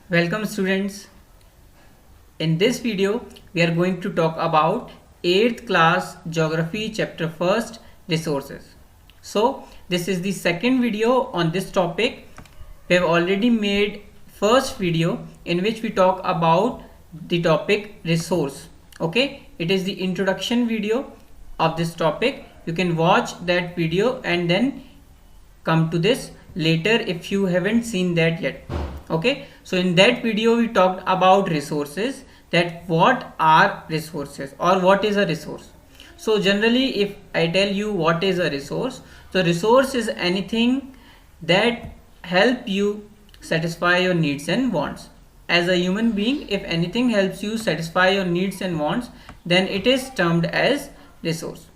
Welcome students. In this video we are going to talk about 8th class geography chapter 1st resources. So this is the second video on this topic. We have already made first video in which we talk about the topic resource. Okay, it is the introduction video of this topic. You can watch that video and then come to this later if you haven't seen that yet. Okay, so in that video we talked about resources, that what are resources or what is a resource. So generally if I tell you what is a resource, so resource is anything that help you satisfy your needs and wants. As a human being, if anything helps you satisfy your needs and wants, then it is termed as resource.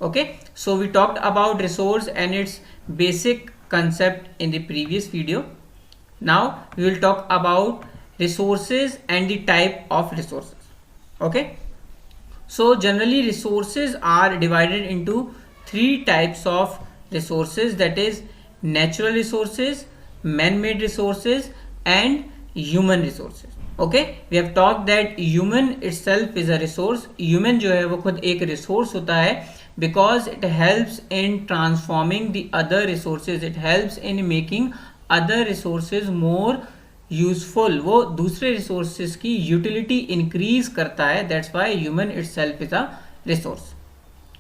Okay, so we talked about resource and its basic concept in the previous video. Now we will talk about resources and the type of resources. Okay, so generally resources are divided into three types of resources, that is natural resources, man-made resources and human resources. Okay, we have talked that human itself is a resource. Human जो है वो खुद एक resource होता है, because it helps in transforming the other resources, it helps in making other resources more useful. वो दूसरे resources की utility increase करता है, that's why human itself is a resource.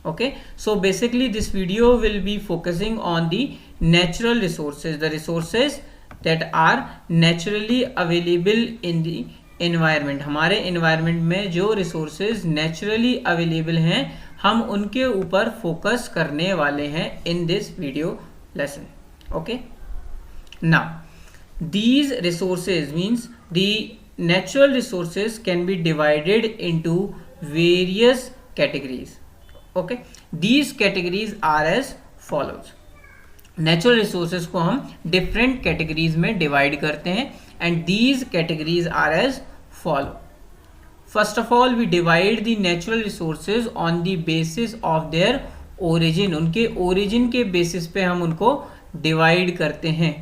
Okay, so basically this video will be focusing on the natural resources, the resources that are naturally available in the environment. हमारे environment में जो resources naturally available हैं, हम उनके ऊपर focus करने वाले हैं in this video lesson. Okay, now these resources means the natural resources can be divided into various categories. Okay, these categories are as follows. Natural resources को हम डिफरेंट कैटेगरीज में डिवाइड करते हैं and these categories are as follow. First of all we divide the natural resources on the basis of their origin. उनके origin के basis पे हम उनको डिवाइड करते हैं.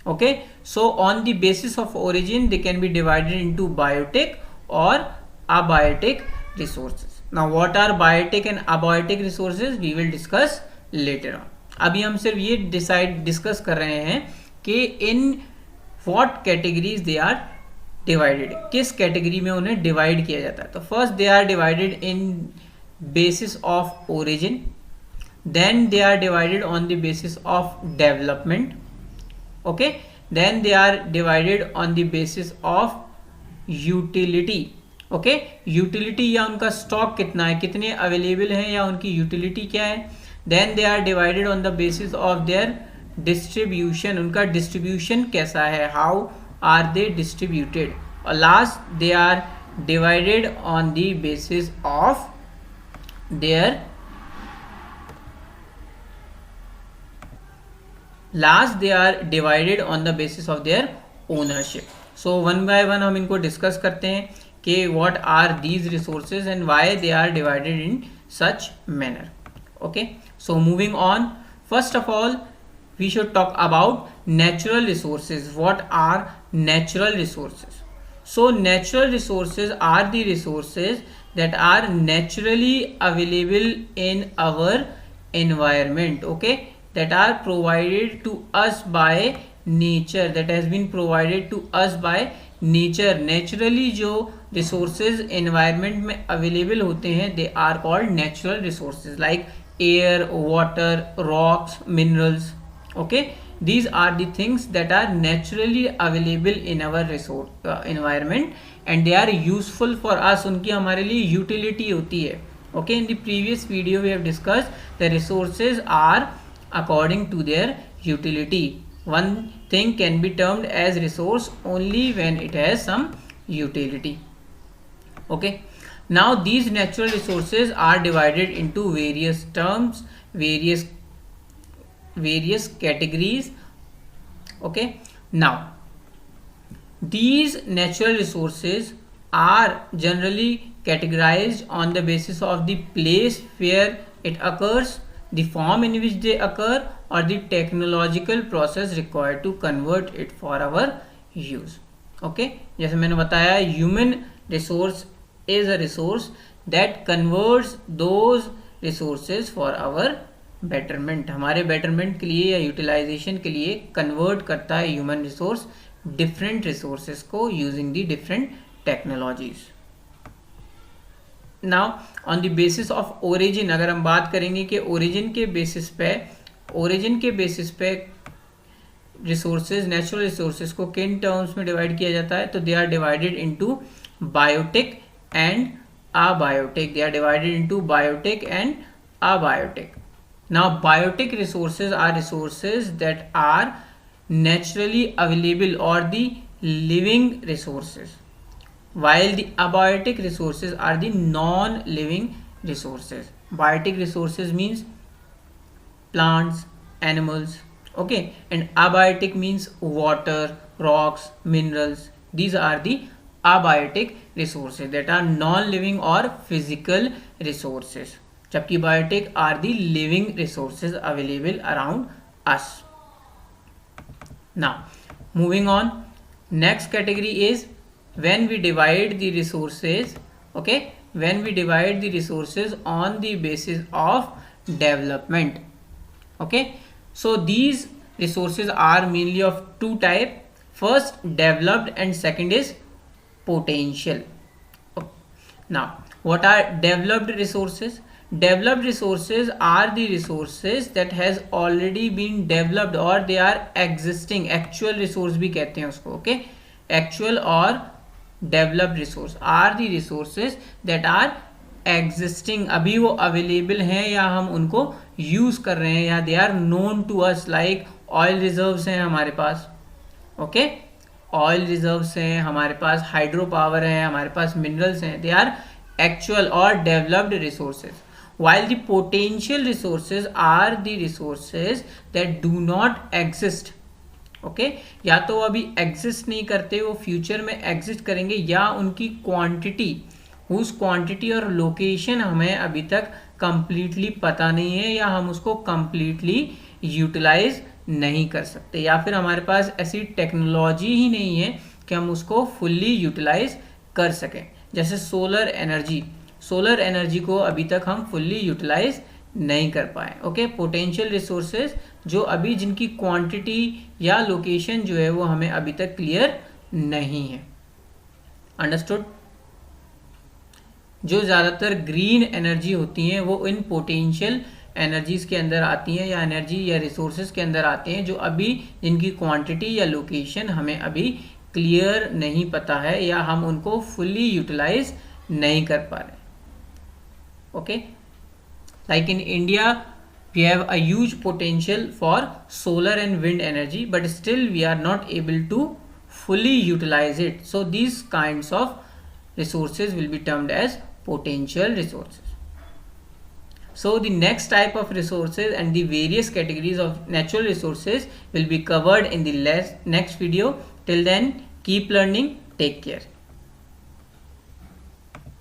Okay, so on the basis of origin they can be divided into biotic और abiotic resources. Now what are biotic and abiotic resources we will discuss later on. अभी हम सिर्फ ये डिस्कस कर रहे हैं कि in what categories they are divided, किस कैटेगरी में उन्हें डिवाइड किया जाता है. तो first they are divided in basis of origin, then they are divided on the basis of development. Okay, then they are divided on the basis of utility. Okay, utility या उनका stock कितना है, कितने available हैं या उनकी utility क्या है. Then they are divided on the basis of their distribution. उनका distribution कैसा है, how are they distributed. और last they are divided on the basis of their ownership. So one by one हम इनको discuss करते हैं कि what are these resources and why they are divided in such manner. Okay, so moving on, first of all we should talk about natural resources. What are natural resources? So natural resources are the resources that are naturally available in our environment. Okay, that are provided to us by nature, that has been provided to us by nature. Naturally जो resources environment में available होते हैं, they are called natural resources like air, water, rocks, minerals. Okay, these are the things that are naturally available in our resource environment and they are useful for us. उनकी हमारे लिए utility होती है. Okay, in the previous video we have discussed the resources are according to their utility. One thing can be termed as resource only when it has some utility. Okay, now these natural resources are divided into various terms, various categories. Okay, now these natural resources are generally categorized on the basis of the place where it occurs, the form in which they occur or the technological process required to convert it for our use. Okay जैसे मैंने बताया, human resource is a resource that converts those resources for our betterment, हमारे betterment के लिए या utilisation के लिए convert करता है ह्यूमन रिसोर्स डिफरेंट रिसोर्सेज को using the different technologies. Now on the basis of origin, अगर हम बात करेंगे कि ओरिजिन के बेसिस पे रिसोर्सेज, नेचुरल रिसोर्सेज को किन टर्म्स में डिवाइड किया जाता है, तो they are divided into biotic and abiotic, they are divided into biotic and abiotic. Now biotic resources are resources that are naturally available or the living resources, while the abiotic resources are the non-living resources. Biotic resources means plants, animals, okay, and abiotic means water, rocks, minerals. These are the abiotic resources that are non-living or physical resources, जबकि biotic are the living resources available around us. Now moving on, next category is when we divide the resources, okay, when we divide the resources on the basis of development, okay. So these resources are mainly of two type, first developed and second is potential. Now what are developed resources? Developed resources are the resources that has already been developed or they are existing, actual resource भी कहते हैं उसको, okay. Actual और developed resource are the resources that are existing, अभी वो available हैं या हम उनको use कर रहे हैं, या they are known to us, like oil reserves हैं हमारे पास, okay, oil reserves हैं हमारे पास, hydro power है हमारे पास, minerals हैं, they are actual or developed resources, while the potential resources are the resources that do not exist, okay, या तो अभी exist नहीं करते, वो future में exist करेंगे, या उनकी quantity, उस quantity और location हमें अभी तक completely पता नहीं है, या हम उसको completely utilize नहीं कर सकते, या फिर हमारे पास ऐसी टेक्नोलॉजी ही नहीं है कि हम उसको fully utilize कर सकें। जैसे सोलर एनर्जी को अभी तक हम फुल्ली यूटिलाइज नहीं कर पाए, ओके। पोटेंशियल रिसोर्सेज जो अभी जिनकी क्वांटिटी या लोकेशन जो है वो हमें अभी तक क्लियर नहीं है, अंडरस्टूड। जो ज़्यादातर ग्रीन एनर्जी होती हैं वो इन पोटेंशियल एनर्जीज के अंदर आती हैं, या एनर्जी या रिसोर्सेज के अंदर आते हैं, जो अभी जिनकी क्वांटिटी या लोकेशन हमें अभी क्लियर नहीं पता है, या हम उनको फुल्ली यूटिलाइज नहीं कर पा रहे, okay. Like in India we have a huge potential for solar and wind energy, but still we are not able to fully utilize it, so these kinds of resources will be termed as potential resources. So the next type of resources and the various categories of natural resources will be covered in the next video. Till then, keep learning, take care.